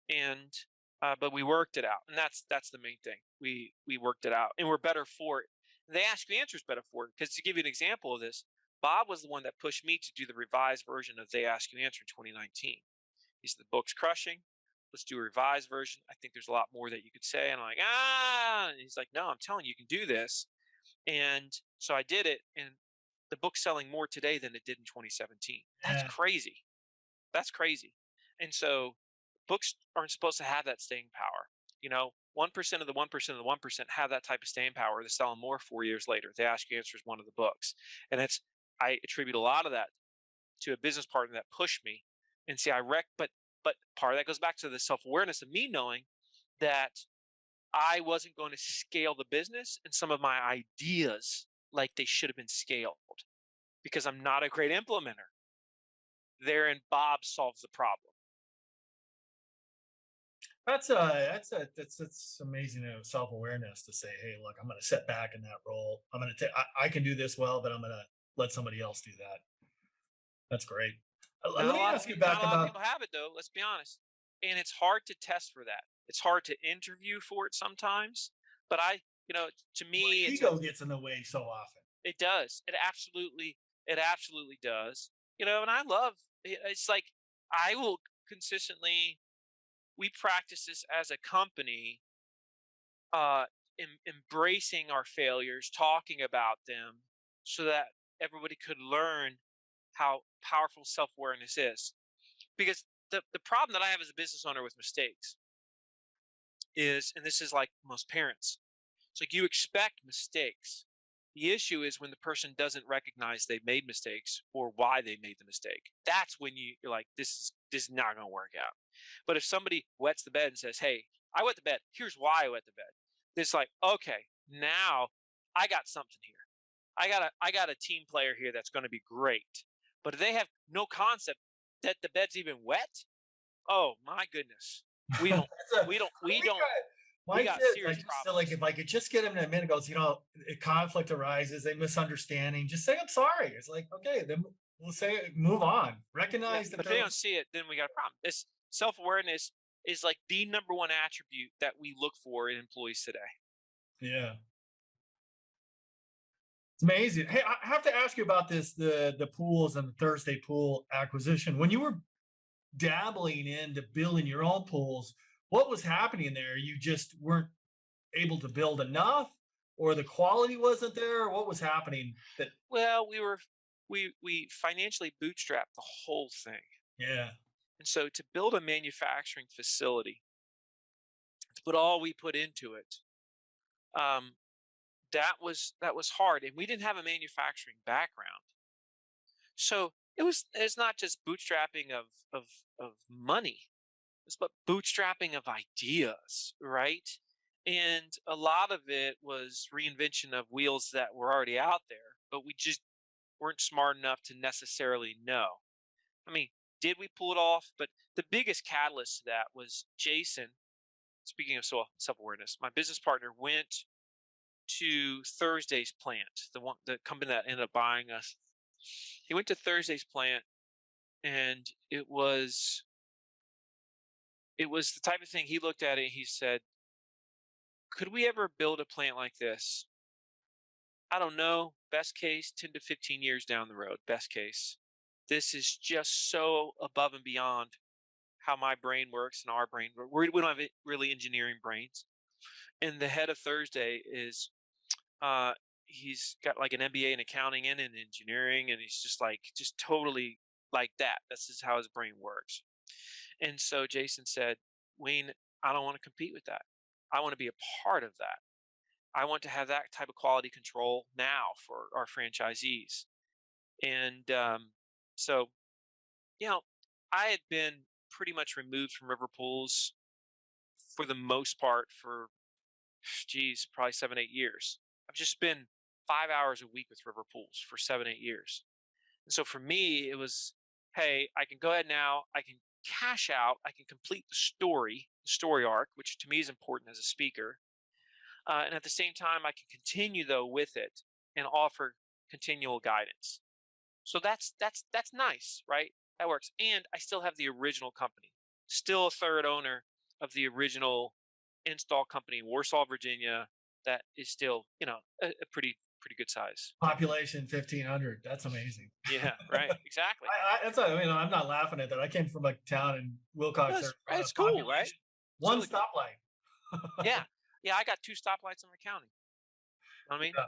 Speaker 2: And, but we worked it out. And that's the main thing. We worked it out and we're better for it. The Ask You Answer is better for it because to give you an example of this, Bob was the one that pushed me to do the revised version of They Ask You Answer in 2019. He said, "The book's crushing. Let's do a revised version. I think there's a lot more that you could say." And I'm like, "Ah." And he's like, "No, I'm telling you, you can do this." And so I did it. And the book's selling more today than it did in 2017. That's
Speaker 1: yeah,
Speaker 2: crazy. That's crazy. And so books aren't supposed to have that staying power. 1% of the 1% of the 1% have that type of staying power. They're selling more 4 years later. The Ask You Answer is one of the books. And I attribute a lot of that to a business partner that pushed me and see but part of that goes back to the self-awareness of me knowing that I wasn't going to scale the business and some of my ideas like they should have been scaled because I'm not a great implementer. Therein Bob solves the problem.
Speaker 1: that's amazing self awareness to say, "Hey, look, I'm going to sit back in that role. I'm going to take. I can do this well, but I'm going to let somebody else do that." That's great.
Speaker 2: Not
Speaker 1: Let
Speaker 2: a
Speaker 1: me
Speaker 2: lot of
Speaker 1: ask you
Speaker 2: people not
Speaker 1: back
Speaker 2: a lot of
Speaker 1: about
Speaker 2: people have it though, let's be honest. And it's hard to test for that. It's hard to interview for it sometimes, but to
Speaker 1: well,
Speaker 2: me
Speaker 1: ego gets in the way so often.
Speaker 2: it does. It absolutely does. And I love it's like I will consistently we practice this as a company, embracing our failures, talking about them so that everybody could learn how powerful self-awareness is. Because the problem that I have as a business owner with mistakes is, and this is like most parents, it's like you expect mistakes. The issue is when the person doesn't recognize they've made mistakes or why they made the mistake. That's when you're like, this is not going to work out. But if somebody wets the bed and says, "Hey, I wet the bed. Here's why I wet the bed." It's like, okay, now I got something here. I got a team player here that's going to be great. But if they have no concept that the bed's even wet, oh my goodness, we don't
Speaker 1: That's a
Speaker 2: we don't we
Speaker 1: we
Speaker 2: don't
Speaker 1: got My
Speaker 2: We got
Speaker 1: kids, I
Speaker 2: serious
Speaker 1: just feel like
Speaker 2: problems.
Speaker 1: if I could just get them in a minute, goes, a conflict arises, a misunderstanding, just say I'm sorry. It's like, okay, then we'll say move on.
Speaker 2: Yeah,
Speaker 1: Recognize that
Speaker 2: but if
Speaker 1: there
Speaker 2: they don't
Speaker 1: was,
Speaker 2: see it, then we got a problem. This self-awareness is like the number one attribute that we look for in employees today.
Speaker 1: yeah. It's amazing. Hey, I have to ask you about this, the pools and the Thursday pool acquisition. When you were dabbling into building your own pools, what was happening there? You just weren't able to build enough, or the quality wasn't there? What was happening that
Speaker 2: Well, we financially bootstrapped the whole thing.
Speaker 1: yeah.
Speaker 2: And so to build a manufacturing facility, to put all we put into it, um, that was hard. And we didn't have a manufacturing background. So it's not just bootstrapping of money. It's but bootstrapping of ideas, right? And a lot of it was reinvention of wheels that were already out there, but we just weren't smart enough to necessarily know. I mean, did we pull it off? But the biggest catalyst to that was Jason. Speaking of self awareness, my business partner went to Thursday's plant, the company that ended up buying us. He went to Thursday's plant, and it was the type of thing he looked at it. And he said, "Could we ever build a plant like this? I don't know. Best case, 10 to 15 years down the road. Best case. This is just so above and beyond how my brain works and our brain. We don't have really engineering brains." And the head of Thursday is, uh, he's got like an MBA in accounting and in engineering, and he's just totally like that. This is how his brain works. And so Jason said, "Wayne, I don't want to compete with that. I want to be a part of that. I want to have that type of quality control now for our franchisees." And so, you know, I had been pretty much removed from river pools for the most part for, geez, probably 7, 8 years. I've just been 5 hours a week with river pools for 7, 8 years. And so for me, it was, hey, I can go ahead now. I can cash out. I can complete the story arc, which to me is important as a speaker. And at the same time, I can continue though with it and offer continual guidance. So that's nice, right? That works. And I still have the original company, still a third owner of the original install company in Warsaw, Virginia. That is still, a pretty good size.
Speaker 1: Population 1,500. That's amazing.
Speaker 2: Yeah, right. Exactly.
Speaker 1: That's a, I'm not laughing at that. I came from a town in Wilcox,
Speaker 2: That's right.
Speaker 1: Arizona,
Speaker 2: It's cool, right?
Speaker 1: population,
Speaker 2: It's
Speaker 1: one
Speaker 2: really cool.
Speaker 1: stoplight.
Speaker 2: Yeah. Yeah, I got 2 stoplights in my county. Know what I mean?
Speaker 1: Yeah.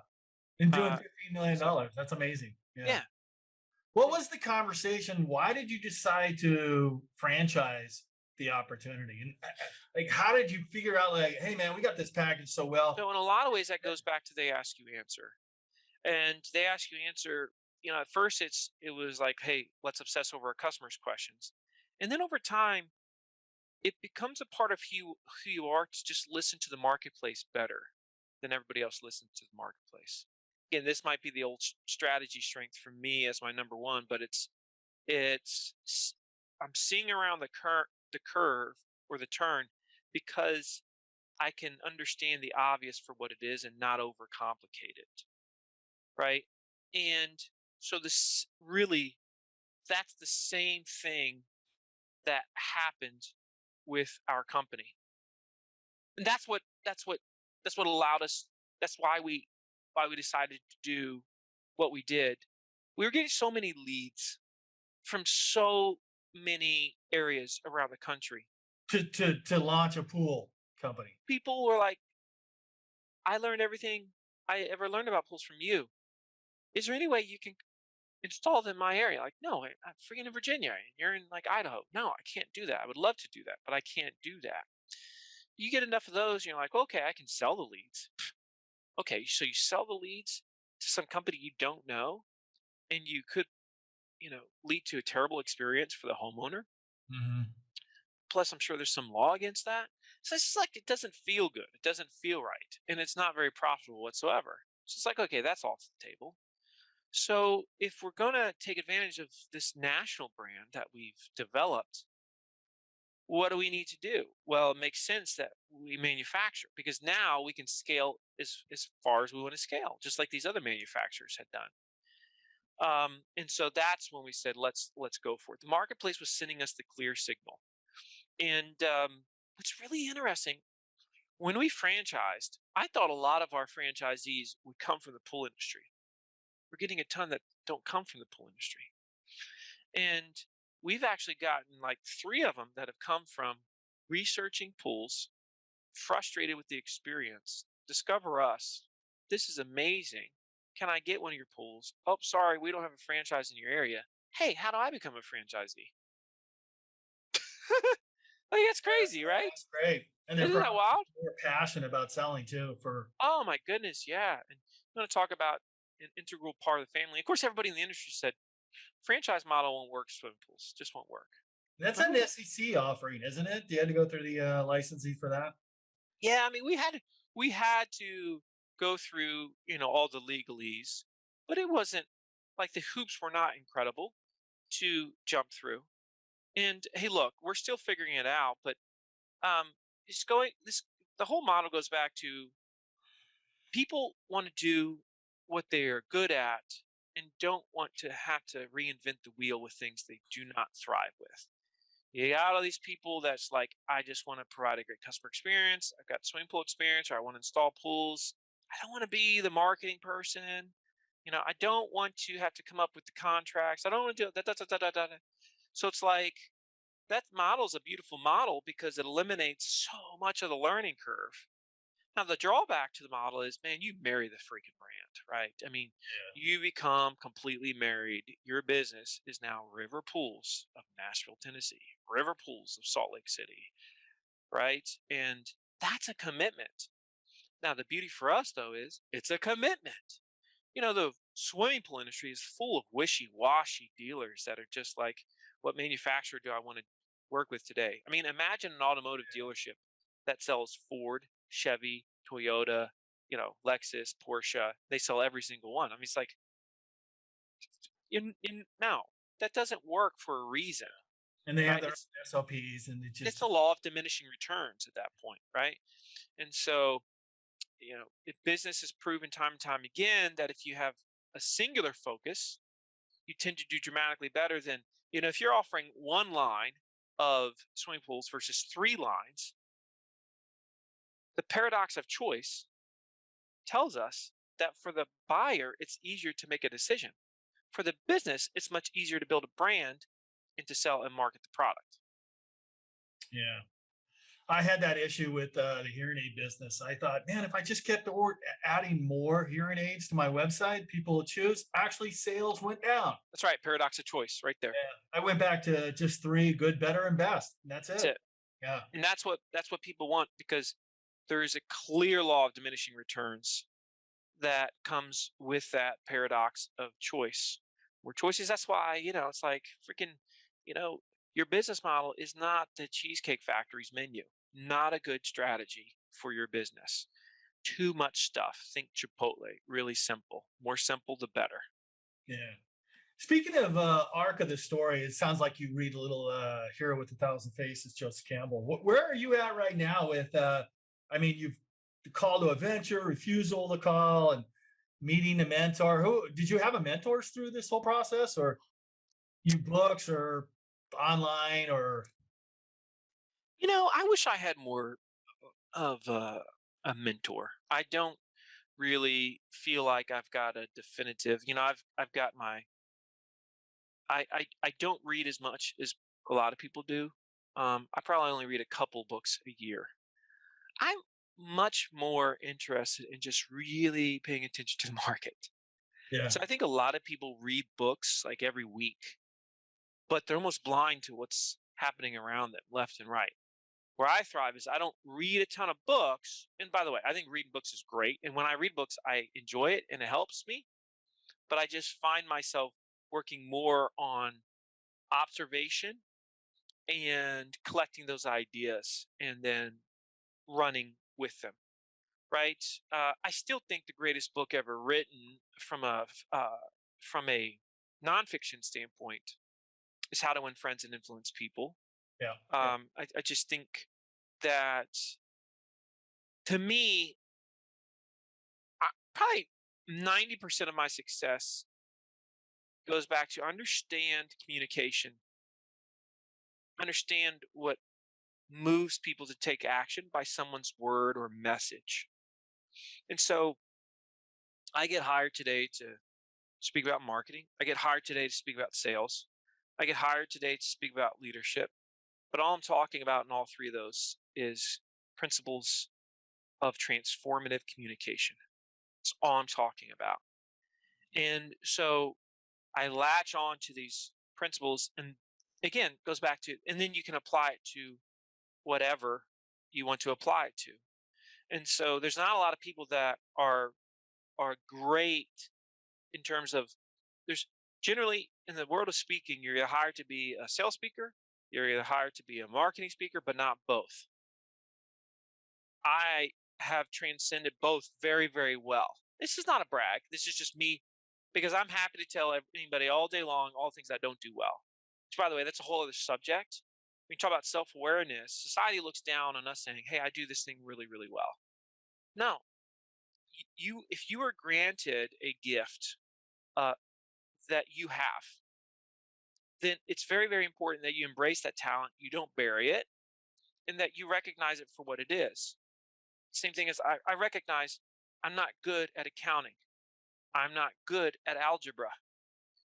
Speaker 1: And doing
Speaker 2: Uh, so
Speaker 1: $15 million. That's amazing. Yeah.
Speaker 2: yeah.
Speaker 1: What
Speaker 2: Yeah.
Speaker 1: was the conversation? Why did you decide to franchise the opportunity? And like, how did you figure out, like, hey, man, we got this package so well?
Speaker 2: So in a lot of ways that goes back to they ask you answer. And they ask you answer, at first it was like, hey, let's obsess over our customers' questions. And then over time, it becomes a part of who you are to just listen to the marketplace better than everybody else listens to the marketplace. Again, this might be the old strategy strength for me as my number one, but it's I'm seeing around the curve or the turn because I can understand the obvious for what it is and not overcomplicate it, right? And so this really, that's the same thing that happened with our company. And that's what allowed us, that's why we decided to do what we did. We were getting so many leads from so many areas around the country.
Speaker 1: To launch a pool company.
Speaker 2: People were like, "I learned everything I ever learned about pools from you. Is there any way you can install them in my area?" Like, "No, I'm freaking in Virginia and you're in like Idaho. No, I can't do that. I would love to do that, but I can't do that." You get enough of those, and you're like, "Okay, I can sell the leads." Okay, so you sell the leads to some company you don't know, and you could, lead to a terrible experience for the homeowner.
Speaker 1: Mhm.
Speaker 2: Plus, I'm sure there's some law against that. So it's just like it doesn't feel good. It doesn't feel right, and it's not very profitable whatsoever. So it's like, okay, that's off the table. So if we're gonna take advantage of this national brand that we've developed, What do we need to do? Well, it makes sense that we manufacture, because now we can scale as far as we want to scale, just like these other manufacturers had done. And so that's when we said, let's go for it. The marketplace was sending us the clear signal. And what's really interesting, when we franchised, I thought a lot of our franchisees would come from the pool industry. We're getting a ton that don't come from the pool industry. And we've actually gotten like three of them that have come from researching pools, frustrated with the experience, discover us. This is amazing. Can I get one of your pools? Oh, sorry, we don't have a franchise in your area. Hey, how do I become a franchisee? Like, that's crazy, right?
Speaker 1: That's great. And they're
Speaker 2: Isn't that
Speaker 1: probably
Speaker 2: wild?
Speaker 1: more passionate about selling too for
Speaker 2: Oh my goodness, yeah. And I'm going to talk about an integral part of the family. Of course, everybody in the industry said franchise model won't work. Swimming pools just won't work.
Speaker 1: that's
Speaker 2: I'm
Speaker 1: an
Speaker 2: like,
Speaker 1: SEC offering, isn't it? You had to go through the licensing for that.
Speaker 2: yeah, I mean, we had to go through, all the legalese, but it wasn't like the hoops were not incredible to jump through. And hey, look, we're still figuring it out, but um, it's going. This the whole model goes back to people want to do what they are good at and don't want to have to reinvent the wheel with things they do not thrive with. You got all these people that's like, I just want to provide a great customer experience. I've got swimming pool experience, or I want to install pools. I don't want to be the marketing person. I don't want to have to come up with the contracts. I don't want to do that. Da, da, da, da, da, da. So it's like that model is a beautiful model because it eliminates so much of the learning curve. Now, the drawback to the model is, man, you marry the freaking brand, right? I mean, you become completely married. Your business is now River Pools of Nashville, Tennessee, River Pools of Salt Lake City, right? And that's a commitment. Now, the beauty for us, though, is it's a commitment. The swimming pool industry is full of wishy washy dealers that are just like, what manufacturer do I want to work with today? I mean, imagine an automotive dealership that sells Ford, Chevy, Toyota, Lexus, Porsche. They sell every single one. I mean, it's like, no, that doesn't work for a reason,
Speaker 1: And they have
Speaker 2: right?
Speaker 1: their
Speaker 2: It's
Speaker 1: SOPs and it
Speaker 2: it's
Speaker 1: just
Speaker 2: the law of diminishing returns at that point, right? And so, if business has proven time and time again that if you have a singular focus, you tend to do dramatically better than, if you're offering one line of swimming pools versus three lines. The paradox of choice tells us that for the buyer, it's easier to make a decision. For the business, it's much easier to build a brand and to sell and market the product.
Speaker 1: yeah. I had that issue with the hearing aid business. I thought, man, if I just kept adding more hearing aids to my website, people would choose. Actually, sales went down.
Speaker 2: That's right, paradox of choice, right there.
Speaker 1: Yeah. I went back to just three: good, better, and best. And that's
Speaker 2: That's
Speaker 1: it.
Speaker 2: it.
Speaker 1: Yeah.
Speaker 2: And that's what people want, because there is a clear law of diminishing returns that comes with that paradox of choice. Where choices, that's why, it's like freaking, you know, your business model is not the Cheesecake Factory's menu. Not a good strategy for your business. Too much stuff. Think Chipotle. Really simple. More simple, the better.
Speaker 1: Yeah. Speaking of arc of the story, it sounds like you read a little Hero with a Thousand Faces, Joseph Campbell. Where are you at right now with, I mean, you've the call to adventure, refusal to call, and meeting a mentor. Who did you have a mentors through this whole process, or you books, or online, or
Speaker 2: I wish I had more of a mentor. I don't really feel like I've got a definitive. I've got my. I don't read as much as a lot of people do. I probably only read a couple books a year. I'm much more interested in just really paying attention to the market.
Speaker 1: yeah,
Speaker 2: So I think a lot of people read books like every week, but they're almost blind to what's happening around them left and right. Where I thrive is I don't read a ton of books. And by the way, I think reading books is great. And when I read books, I enjoy it and it helps me. But I just find myself working more on observation and collecting those ideas and then running with them. Right? I still think the greatest book ever written from a nonfiction standpoint is How to Win Friends and Influence People.
Speaker 1: Yeah. Yeah.
Speaker 2: I just think that, to me, probably 90% of my success goes back to understand communication, understand what moves people to take action by someone's word or message. And so I get hired today to speak about marketing. I get hired today to speak about sales. I get hired today to speak about leadership. But all I'm talking about in all three of those is principles of transformative communication. That's all I'm talking about. And so I latch on to these principles, and again, goes back to, and then you can apply it to whatever you want to apply it to. And so there's not a lot of people that are great in terms of, there's generally in the world of speaking, you're either hired to be a sales speaker, you're either hired to be a marketing speaker, but not both. I have transcended both very, very well. This is not a brag. This is just me, because I'm happy to tell anybody all day long all things I don't do well. Which, by the way, that's a whole other subject. When you talk about self awareness, society looks down on us saying, "Hey, I do this thing really, really well." No, you if you are granted a gift uh, that you have, then it's very, very important that you embrace that talent. You don't bury it, and that you recognize it for what it is. Same thing as I recognize I'm not good at accounting. I'm not good at algebra.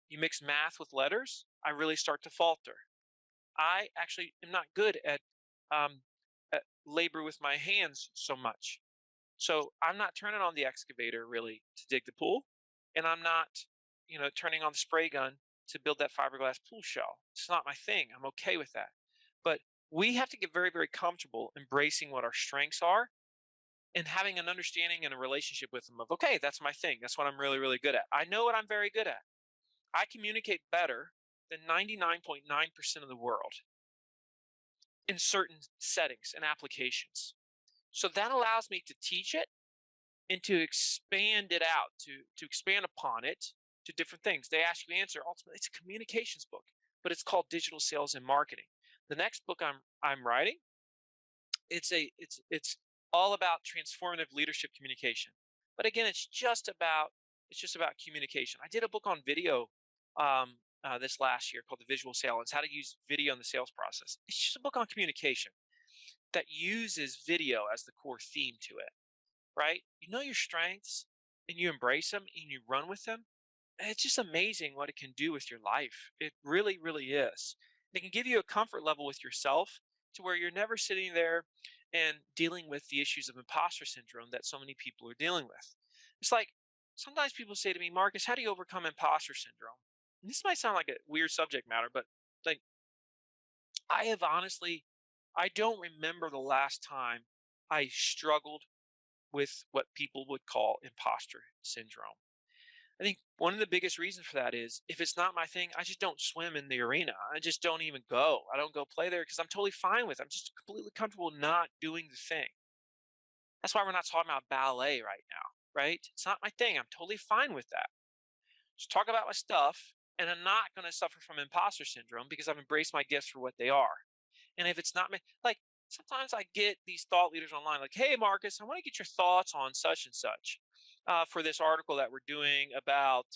Speaker 2: You mix math with letters, I really start to falter. I actually am not good um, at labor with my hands so much. So I'm not turning on the excavator really to dig the pool, and I'm not, turning on the spray gun to build that fiberglass pool shell. It's not my thing. I'm okay with that. But we have to get very, very comfortable embracing what our strengths are and having an understanding and a relationship with them of, okay, that's my thing. That's what I'm really, really good at. I know what I'm very good at. I communicate better than 99.9% of the world in certain settings and applications. So that allows me to teach it and to expand it out, to expand upon it to different things. They ask you to answer. Ultimately, it's a communications book, but it's called Digital Sales and Marketing. The next book I'm writing, it's all about transformative leadership communication. But again, it's just about communication. I did a book on video this last year called The Visual Sale. It's how to use video in the sales process. It's just a book on communication that uses video as the core theme to it, right? You know your strengths and you embrace them and you run with them. And it's just amazing what it can do with your life. It really, really is. It can give you a comfort level with yourself to where you're never sitting there and dealing with the issues of imposter syndrome that so many people are dealing with. It's like sometimes people say to me, Marcus, how do you overcome imposter syndrome? And this might sound like a weird subject matter, but like I have honestly, I don't remember the last time I struggled with what people would call imposter syndrome. I think one of the biggest reasons for that is if it's not my thing, I just don't swim in the arena. I just don't even go. I don't go play there because I'm totally fine with it. I'm just completely comfortable not doing the thing. That's why we're not talking about ballet right now, right? It's not my thing. I'm totally fine with that. Just talk about my stuff, and I'm not going to suffer from imposter syndrome because I've embraced my gifts for what they are. And if it's not me, like sometimes I get these thought leaders online, like, "Hey, Marcus, I want to get your thoughts on such and such for this article that we're doing about,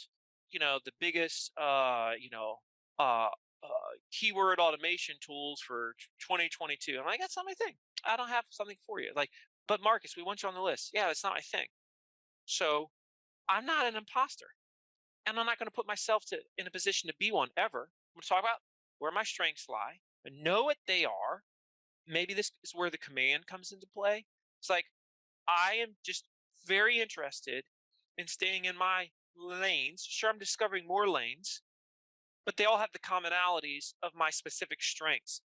Speaker 2: the biggest, uh, keyword automation tools for 2022." I'm like, "That's not my thing. I don't have something for you." Like, "But Marcus, we want you on the list." "Yeah, that's not my thing." So I'm not an imposter, and I'm not going to put myself in a position to be one ever. I'm going to talk about where my strengths lie and know what they are. Maybe this is where the command comes into play. It's like I am just very interested in staying in my lanes. Sure, I'm discovering more lanes, but they all have the commonalities of my specific strengths.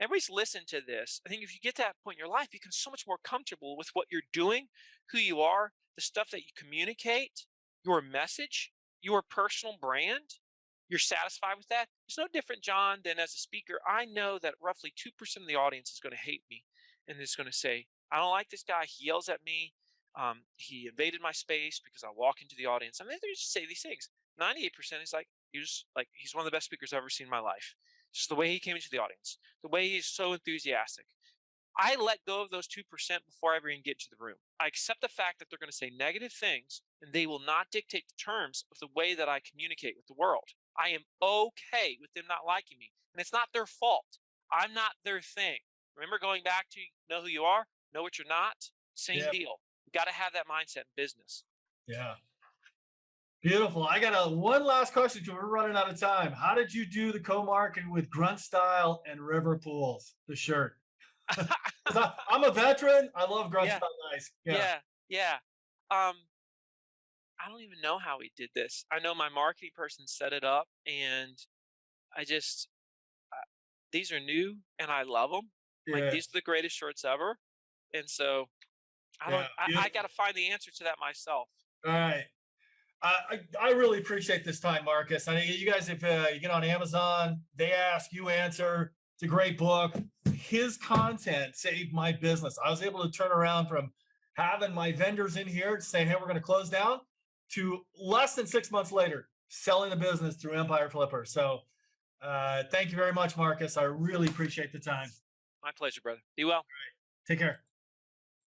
Speaker 2: Everybody's listened to this. I think if you get to that point in your life, you can so much more comfortable with what you're doing, who you are, the stuff that you communicate, your message, your personal brand. You're satisfied with that. It's no different, John, than as a speaker. I know that roughly 2% of the audience is going to hate me and is going to say, "I don't like this guy. He yells at me. He invaded my space because I walk into the audience." I mean, they just say these things. 98% is like, he's one of the best speakers I've ever seen in my life. just the way he came into the audience, the way he's so enthusiastic. I let go of those 2% before I ever even get to the room. I accept the fact that they're going to say negative things and they will not dictate the terms of the way that I communicate with the world. I am okay with them not liking me, and it's not their fault. I'm not their thing. Remember going back to know who you are, know what you're not? Same
Speaker 1: Yeah.
Speaker 2: deal. You got to have that mindset in business.
Speaker 1: Yeah. Beautiful. I got a one last question because we're running out of time. How did you do the co-marketing with Grunt Style and River Pools, the shirt? 'Cause I'm a veteran. I love Grunt
Speaker 2: Yeah,
Speaker 1: Style guys. Yeah.
Speaker 2: yeah, yeah. Um, I don't even know how we did this. I know my marketing person set it up, and I just uh, these are new and I love them. Like,
Speaker 1: Yeah.
Speaker 2: these are the greatest shirts ever, and so I
Speaker 1: Yeah.
Speaker 2: don't. I got
Speaker 1: Beautiful.
Speaker 2: to find the answer to that myself.
Speaker 1: All right. I really appreciate this time, Marcus. I mean, you guys, if you get on Amazon, they ask, you answer. It's a great book. His content saved my business. I was able to turn around from having my vendors in here saying, hey, we're going to close down, to less than 6 months later, selling the business through Empire Flipper. So thank you very much, Marcus. I really appreciate the time.
Speaker 2: My pleasure, brother. Be well.
Speaker 1: Take care.